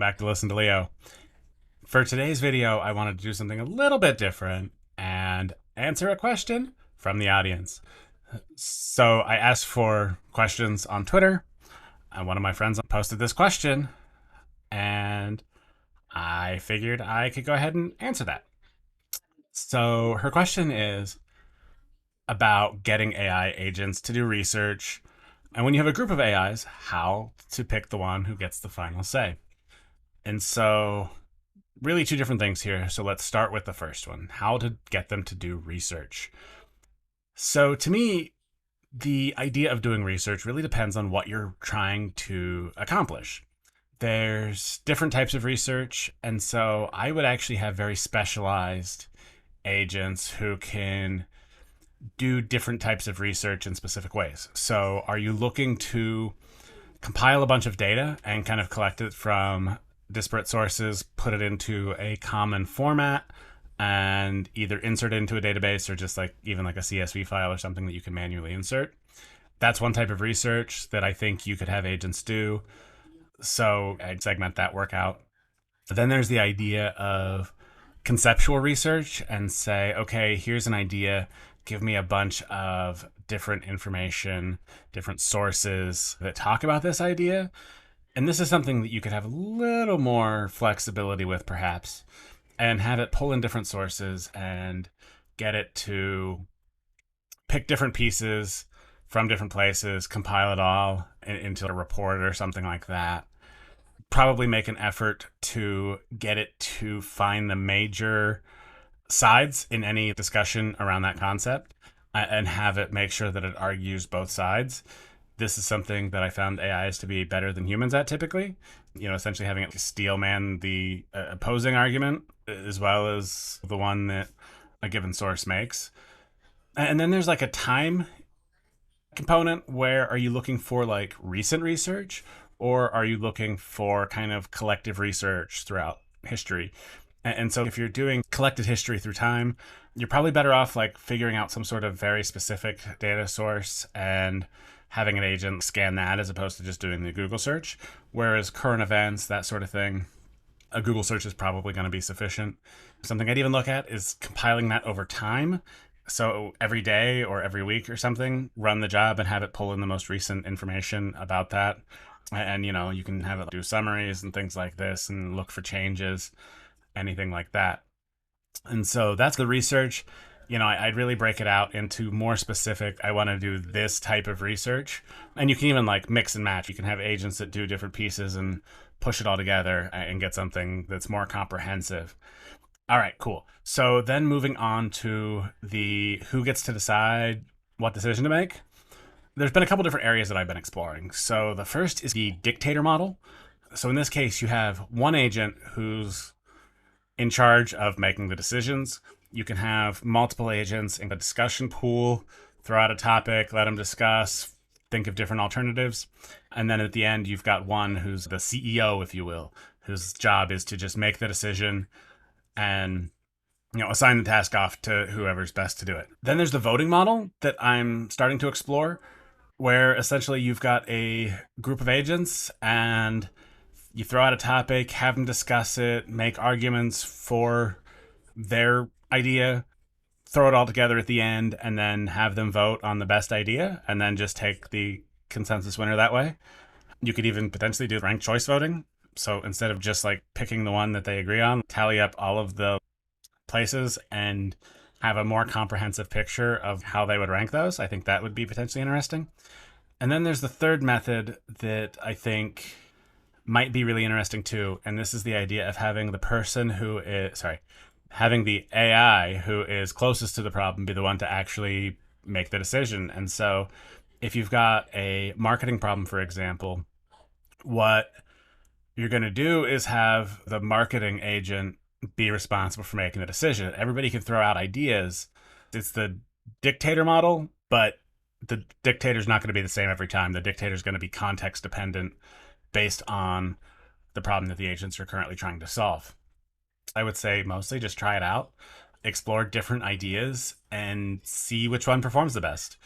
back to Listen to Leo. For today's video, I wanted to do something a little bit different and answer a question from the audience. So I asked for questions on Twitter, and one of my friends posted this question, and I figured I could go ahead and answer that. So her question is about getting AI agents to do research, and when you have a group of AIs, how to pick the one who gets the final say. And so really two different things here. So let's start with the first one, how to get them to do research. So to me, the idea of doing research really depends on what you're trying to accomplish. There's different types of research, and so I would actually have very specialized agents who can do different types of research in specific ways. So are you looking to compile a bunch of data and kind of collect it from disparate sources, put it into a common format, and either insert it into a database or just like even like a CSV file or something that you can manually insert? That's one type of research that I think you could have agents do. So I'd segment that work out. Then there's the idea of conceptual research and say, okay, here's an idea. Give me a bunch of different information, different sources that talk about this idea. And this is something that you could have a little more flexibility with, perhaps, and have it pull in different sources and get it to pick different pieces from different places, compile it all into a report or something like that. Probably make an effort to get it to find the major sides in any discussion around that concept and have it make sure that it argues both sides. This is something that I found AIs to be better than humans at typically. You know, essentially having it steel man the opposing argument as well as the one that a given source makes. And then there's like a time component where are you looking for like recent research or are you looking for kind of collective research throughout history? And so if you're doing collected history through time, you're probably better off like figuring out some sort of very specific data source and having an agent scan that as opposed to just doing the Google search. Whereas current events, that sort of thing, a Google search is probably going to be sufficient. Something I'd even look at is compiling that over time. So every day or every week or something, run the job and have it pull in the most recent information about that. And, you know, you can have it do summaries and things like this and look for changes, anything like that. And so that's the research. You know, I'd really break it out into more specific. I want to do this type of research. And you can even like mix and match. You can have agents that do different pieces and push it all together and get something that's more comprehensive. All right, cool. So then moving on to the who gets to decide what decision to make. There's been a couple different areas that I've been exploring. So the first is the dictator model. So in this case, you have one agent who's in charge of making the decisions. You can have multiple agents in a discussion pool, throw out a topic, let them discuss, think of different alternatives. And then at the end, you've got one who's the CEO, if you will, whose job is to just make the decision and, you know, assign the task off to whoever's best to do it. Then there's the voting model that I'm starting to explore, where essentially you've got a group of agents and you throw out a topic, have them discuss it, make arguments for their idea, throw it all together at the end, and then have them vote on the best idea, and then just take the consensus winner that way. You could even potentially do ranked choice voting. So instead of just like picking the one that they agree on, tally up all of the places and have a more comprehensive picture of how they would rank those. I think that would be potentially interesting. And then there's the third method that I think might be really interesting too. And this is the idea of having the person who is, having the AI who is closest to the problem be the one to actually make the decision. And so if you've got a marketing problem, for example, what you're going to do is have the marketing agent be responsible for making the decision. Everybody can throw out ideas. It's the dictator model, but the dictator's not going to be the same every time. The dictator's going to be context dependent based on the problem that the agents are currently trying to solve. I would say mostly just try it out, explore different ideas, and see which one performs the best.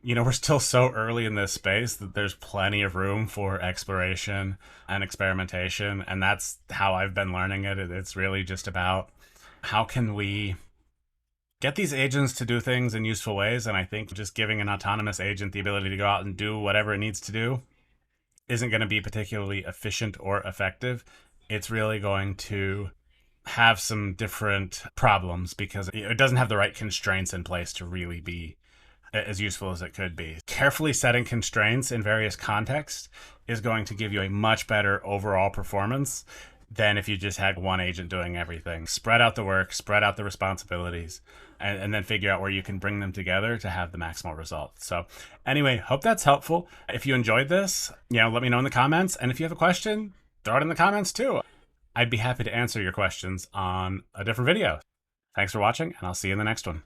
we're still so early in this space that there's plenty of room for exploration and experimentation. And that's how I've been learning it. It's really just about how can we get these agents to do things in useful ways. And I think just giving an autonomous agent the ability to go out and do whatever it needs to do isn't going to be particularly efficient or effective. It's really going to have some different problems because it doesn't have the right constraints in place to really be as useful as it could be. Carefully setting constraints in various contexts is going to give you a much better overall performance than if you just had one agent doing everything. Spread out the work, spread out the responsibilities, and then figure out where you can bring them together to have the maximal result. So anyway, hope that's helpful. If you enjoyed this, let me know in the comments. And if you have a question, throw it in the comments too. I'd be happy to answer your questions on a different video. Thanks for watching, and I'll see you in the next one.